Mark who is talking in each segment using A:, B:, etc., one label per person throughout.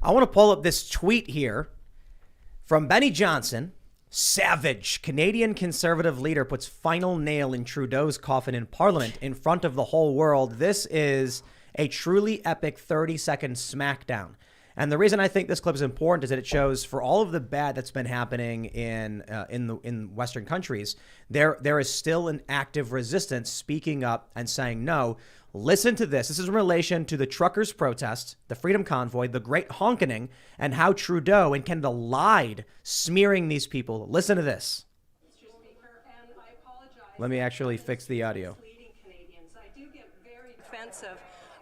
A: I want to pull up this tweet here from Benny Johnson. Savage. Canadian Conservative leader puts final nail in Trudeau's coffin in Parliament in front of the whole world. This is a truly epic 30-second smackdown. And the reason I think this clip is important is that it shows, for all of the bad that's been happening in Western countries, there is still an active resistance speaking up and saying no. Listen to this. This is in relation to the truckers' protest, the Freedom Convoy, the Great Honkening, and how Trudeau and Canada lied, smearing these people. Listen to this. Mr. Speaker, and I apologize. Let me actually fix the audio.
B: I do get very defensive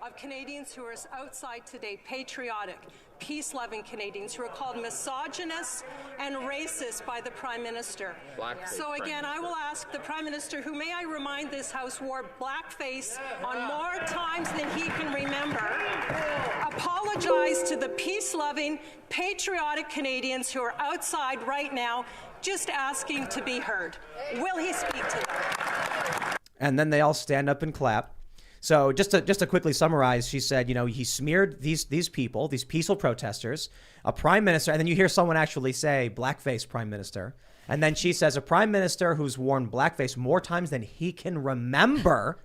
B: of Canadians who are outside today, patriotic, peace-loving Canadians who are called misogynist and racist by the Prime Minister. So again, I will ask the Prime Minister, who, may I remind this House, wore blackface on more times than he can remember, apologize to the peace-loving, patriotic Canadians who are outside right now just asking to be heard. Will he speak to them?
A: And then they all stand up and clap. So just to quickly summarize, she said, he smeared these people, these peaceful protesters, a prime minister, and then you hear someone actually say blackface prime minister. And then she says a prime minister who's worn blackface more times than he can remember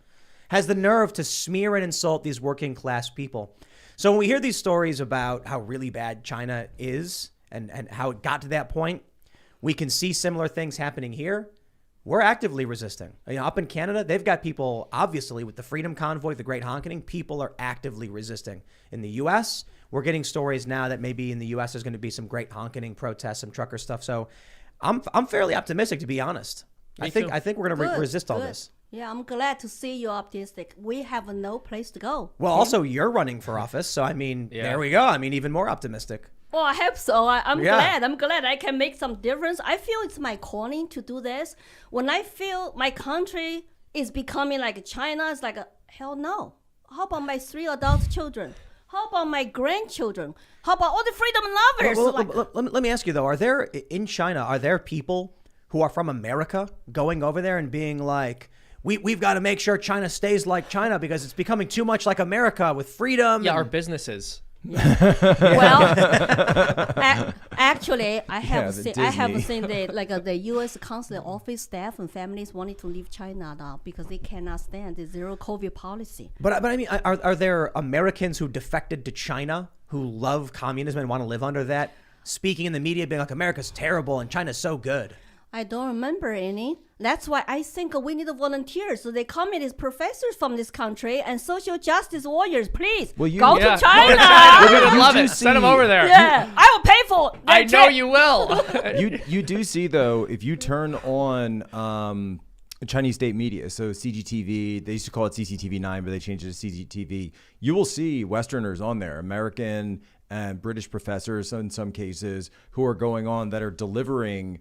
A: has the nerve to smear and insult these working class people. So when we hear these stories about how really bad China is and how it got to that point, we can see similar things happening here. We're actively resisting. Up in Canada, they've got people, obviously, with the Freedom Convoy, the Great Honkening, people are actively resisting. In the U.S., we're getting stories now that maybe in the U.S. there's going to be some Great Honkening protests, some trucker stuff. So I'm fairly optimistic, to be honest. I think we're going to resist all this.
C: Yeah, I'm glad to see you're optimistic. We have no place to go.
A: Well, also, you're running for office. So, there we go. Even more optimistic.
C: Well, I hope so. I'm glad. I'm glad I can make some difference. I feel it's my calling to do this. When I feel my country is becoming like China, it's like, hell no. How about my 3 adult children? How about my grandchildren? How about all the freedom lovers?
A: Let me ask you, though, in China, are there people who are from America going over there and being like, we've got to make sure China stays like China because it's becoming too much like America with freedom?
D: Yeah, our businesses.
C: Yeah. Well, actually, I have seen the U.S. consulate office staff and families wanting to leave China now because they cannot stand the zero COVID policy.
A: But are there Americans who defected to China who love communism and want to live under that, speaking in the media, being like, America's terrible and China's so good?
C: I don't remember any. That's why I think we need volunteers. So they communist professors from this country and social justice warriors, please go to China.
D: We're going to love it. Send them over there.
C: Yeah, I will pay for it.
D: I know you will.
E: You do see, though, if you turn on Chinese state media, so CGTV, they used to call it CCTV9, but they changed it to CGTV. You will see Westerners on there, American and British professors in some cases, who are going on that are delivering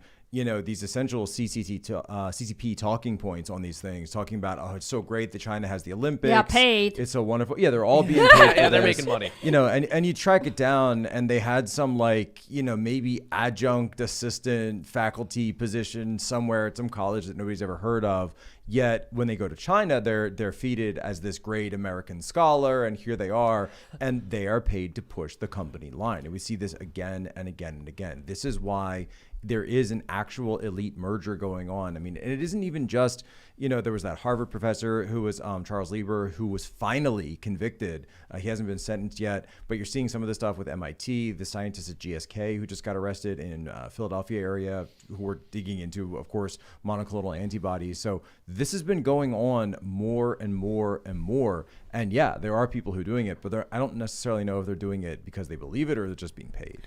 E: these essential CCP talking points on these things, talking about, it's so great that China has the Olympics.
C: Yeah, paid.
E: It's so wonderful. Yeah, they're all being paid.
D: Yeah, they're making money.
E: And you track it down, and they had some maybe adjunct assistant faculty position somewhere at some college that nobody's ever heard of. Yet when they go to China, they're feted as this great American scholar, and here they are, and they are paid to push the company line. And we see this again and again and again. This is why there is an actual elite merger going on. And it isn't even just, there was that Harvard professor who was Charles Lieber, who was finally convicted. He hasn't been sentenced yet, but you're seeing some of the stuff with MIT, the scientists at GSK who just got arrested in Philadelphia area, who were digging into, of course, monoclonal antibodies. So this has been going on more and more and more. And yeah, there are people who are doing it, but I don't necessarily know if they're doing it because they believe it or they're just being paid.